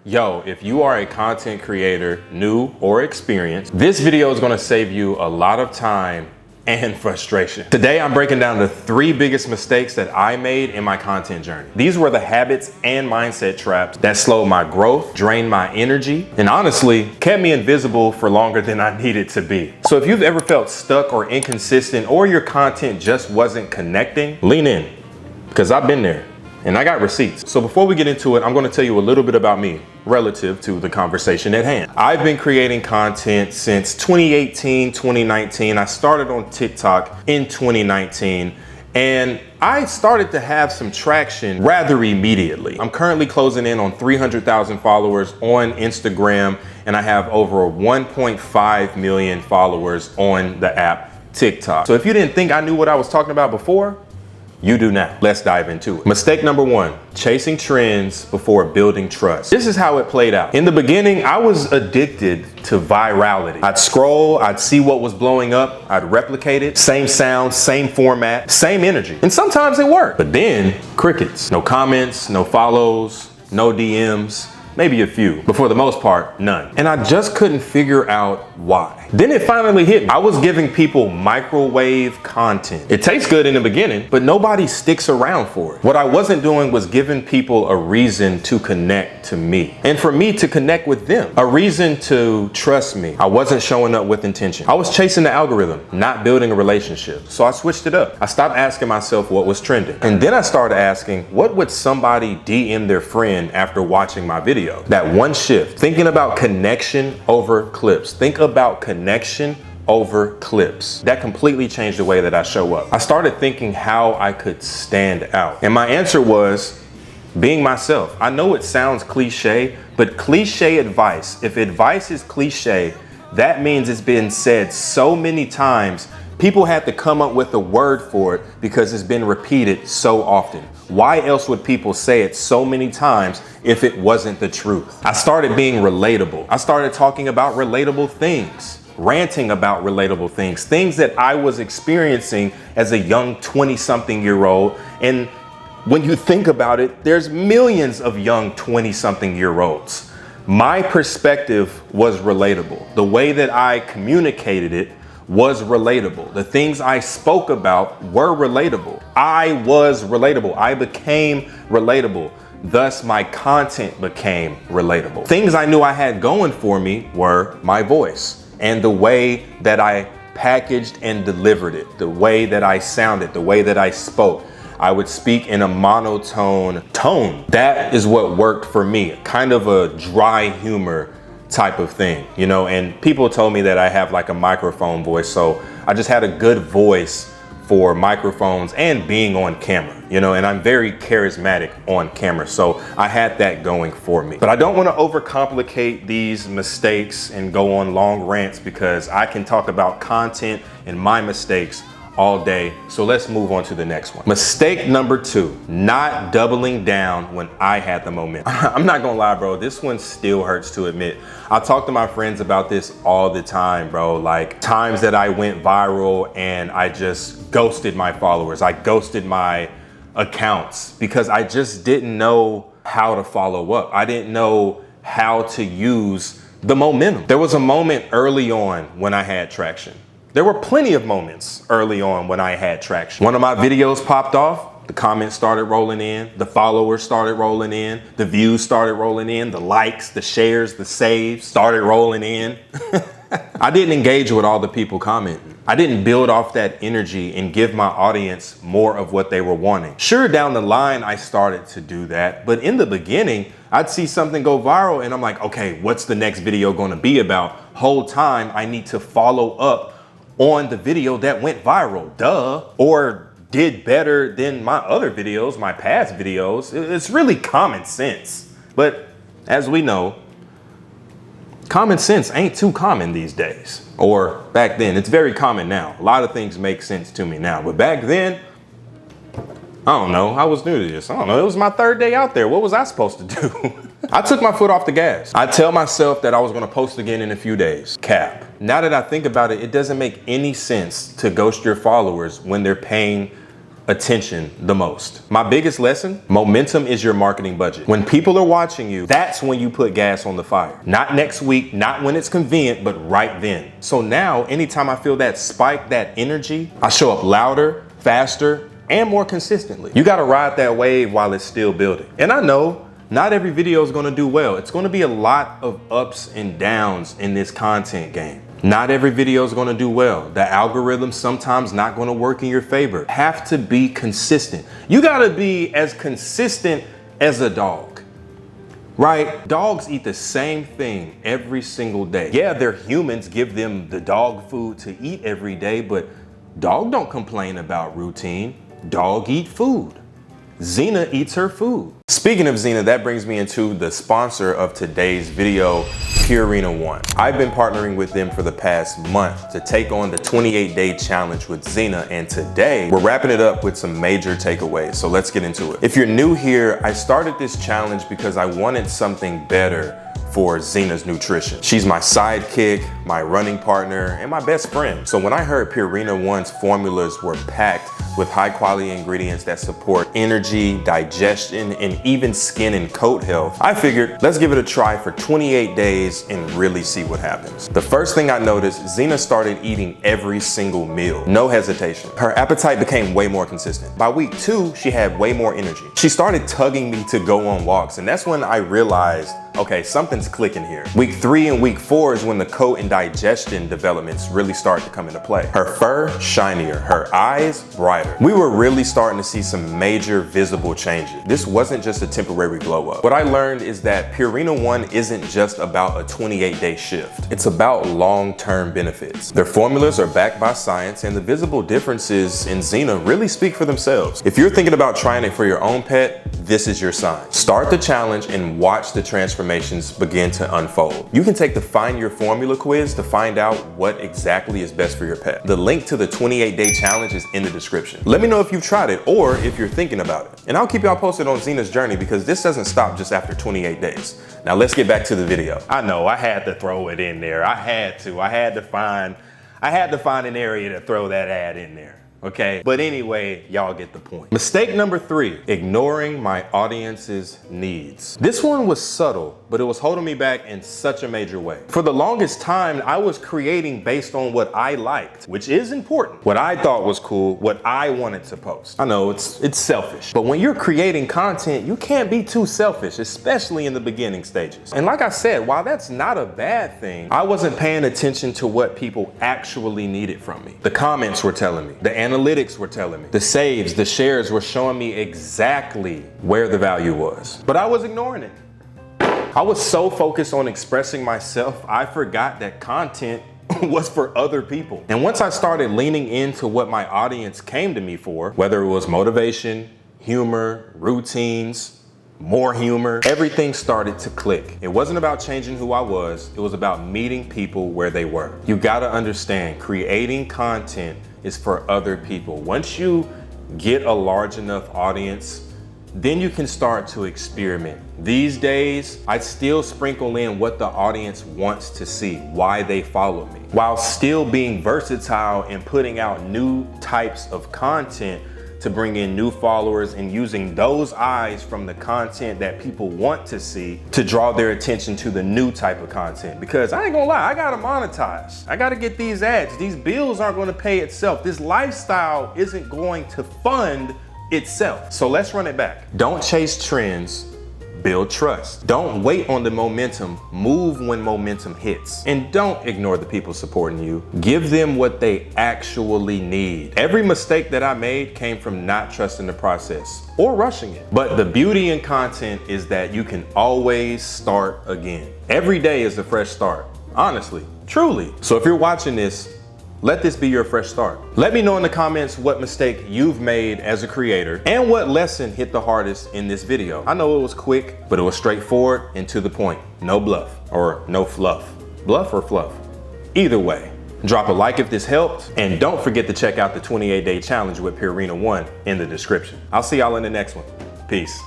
Yo, if you are a content creator, new or experienced, this video is gonna save you a lot of time and frustration. Today, I'm breaking down the 3 biggest mistakes that I made in my content journey. These were the habits and mindset traps that slowed my growth, drained my energy, and honestly, kept me invisible for longer than I needed to be. So if you've ever felt stuck or inconsistent, or your content just wasn't connecting, lean in, because I've been there. And I got receipts. So before we get into it, I'm gonna tell you a little bit about me relative to the conversation at hand. I've been creating content since 2018, 2019. I started on TikTok in 2019, and I started to have some traction rather immediately. I'm currently closing in on 300,000 followers on Instagram, and I have over 1.5 million followers on the app TikTok. So if you didn't think I knew what I was talking about before, you do now. Let's dive into it. Mistake number 1, chasing trends before building trust. This is how it played out. In the beginning, I was addicted to virality. I'd scroll, I'd see what was blowing up, I'd replicate it. Same sound, same format, same energy. And sometimes it worked. But then, crickets. No comments, no follows, no DMs. Maybe a few, but for the most part, none. And I just couldn't figure out why. Then it finally hit me. I was giving people microwave content. It tastes good in the beginning, but nobody sticks around for it. What I wasn't doing was giving people a reason to connect to me, and for me to connect with them, a reason to trust me. I wasn't showing up with intention. I was chasing the algorithm, not building a relationship. So I switched it up. I stopped asking myself what was trending. And then I started asking, what would somebody DM their friend after watching my video? That one shift, thinking about connection over clips. Think about connection over clips. That completely changed the way that I show up. I started thinking how I could stand out. And my answer was being myself. I know it sounds cliche, but cliche advice, if advice is cliche, that means it's been said so many times, people had to come up with a word for it because it's been repeated so often. Why else would people say it so many times if it wasn't the truth? I started being relatable. I started talking about relatable things, ranting about relatable things, things that I was experiencing as a young 20-something-year-old. And when you think about it, there's millions of young 20-something-year-olds. My perspective was relatable. The way that I communicated it was relatable. The things I spoke about were relatable. I was relatable. I became relatable. Thus, my content became relatable. Things I knew I had going for me were my voice and the way that I packaged and delivered it, the way that I sounded, the way that I spoke. I would speak in a monotone tone. That is what worked for me, kind of a dry humor type of thing, you know, and people told me that I have like a microphone voice, so I just had a good voice for microphones and being on camera, you know, and I'm very charismatic on camera, so I had that going for me. But I don't want to overcomplicate these mistakes and go on long rants, because I can talk about content and my mistakes all day. So let's move on to the next one. Mistake number 2, not doubling down when I had the momentum. I'm not gonna lie, bro, this one still hurts to admit. I talk to my friends about this all the time, bro. Like times that I went viral and I just ghosted my followers. I ghosted my accounts because I just didn't know how to follow up. I didn't know how to use the momentum. There was a moment early on when I had traction. There were plenty of moments early on when I had traction. One of my videos popped off, the comments started rolling in, the followers started rolling in, the views started rolling in, the likes, the shares, the saves started rolling in. I didn't engage with all the people commenting. I didn't build off that energy and give my audience more of what they were wanting. Sure, down the line, I started to do that, but in the beginning, I'd see something go viral and I'm like, okay, what's the next video gonna be about? Whole time, I need to follow up on the video that went viral, or did better than my other videos, my past videos. It's really common sense. But as we know, common sense ain't too common these days. Or back then, it's very common now. A lot of things make sense to me now, but back then, I don't know, I was new to this. I don't know, it was my 3rd day out there. What was I supposed to do? I took my foot off the gas. I tell myself that I was gonna post again in a few days. Cap. Now that I think about it, it doesn't make any sense to ghost your followers when they're paying attention the most. My biggest lesson, momentum is your marketing budget. When people are watching you, that's when you put gas on the fire. Not next week, not when it's convenient, but right then. So now, anytime I feel that spike, that energy, I show up louder, faster, and more consistently. You gotta ride that wave while it's still building. And I know not every video is gonna do well. It's gonna be a lot of ups and downs in this content game. Not every video is gonna do well. The algorithm's sometimes not gonna work in your favor. Have to be consistent. You gotta be as consistent as a dog, right? Dogs eat the same thing every single day. Yeah, they're humans, give them the dog food to eat every day, but dog don't complain about routine. Dog eat food. Xena eats her food. Speaking of Xena, that brings me into the sponsor of today's video, Purina One. I've been partnering with them for the past month to take on the 28-day challenge with Xena, and today we're wrapping it up with some major takeaways, so let's get into it. If you're new here, I started this challenge because I wanted something better for Xena's nutrition. She's my sidekick, my running partner, and my best friend. So when I heard Purina One's formulas were packed with high quality ingredients that support energy, digestion, and even skin and coat health, I figured let's give it a try for 28 days and really see what happens. The first thing I noticed, Xena started eating every single meal, no hesitation. Her appetite became way more consistent. By week 2, she had way more energy. She started tugging me to go on walks, and that's when I realized, okay, something's clicking here. Week 3 and week 4 is when the coat and digestion developments really start to come into play. Her fur, shinier, her eyes, brighter. We were really starting to see some major visible changes. This wasn't just a temporary glow up. What I learned is that Purina One isn't just about a 28-day shift. It's about long-term benefits. Their formulas are backed by science, and the visible differences in Xena really speak for themselves. If you're thinking about trying it for your own pet, this is your sign. Start the challenge and watch the transformations begin to unfold. You can take the Find Your Formula quiz to find out what exactly is best for your pet. The link to the 28-day challenge is in the description. Let me know if you've tried it or if you're thinking about it. And I'll keep y'all posted on Xena's journey because this doesn't stop just after 28 days. Now let's get back to the video. I know I had to throw it in there. I had to find an area to throw that ad in there. Okay, but anyway, y'all get the point. Mistake number 3, ignoring my audience's needs. This one was subtle, but it was holding me back in such a major way. For the longest time, I was creating based on what I liked, which is important. What I thought was cool, what I wanted to post. I know it's selfish, but when you're creating content, you can't be too selfish, especially in the beginning stages. And like I said, while that's not a bad thing, I wasn't paying attention to what people actually needed from me. The comments were telling me, the analytics were telling me, the saves, the shares were showing me exactly where the value was, but I was ignoring it. I was so focused on expressing myself, I forgot that content was for other people. And once I started leaning into what my audience came to me for, whether it was motivation, humor, routines, more humor, everything started to click. It wasn't about changing who I was, it was about meeting people where they were. You gotta understand, creating content is for other people. Once you get a large enough audience, then you can start to experiment. These days, I still sprinkle in what the audience wants to see, why they follow me, while still being versatile and putting out new types of content to bring in new followers and using those eyes from the content that people want to see to draw their attention to the new type of content. Because I ain't gonna lie, I gotta monetize. I gotta get these ads. These bills aren't gonna pay itself. This lifestyle isn't going to fund itself. So let's run it back. Don't chase trends, build trust. Don't wait on the momentum, move when momentum hits. And don't ignore the people supporting you. Give them what they actually need. Every mistake that I made came from not trusting the process or rushing it. But the beauty in content is that you can always start again. Every day is a fresh start, honestly, truly. So if you're watching this, let this be your fresh start. Let me know in the comments what mistake you've made as a creator and what lesson hit the hardest in this video. I know it was quick, but it was straightforward and to the point. No bluff or no fluff. Bluff or fluff? Either way. Drop a like if this helped, and don't forget to check out the 28-day challenge with Purina One in the description. I'll see y'all in the next one. Peace.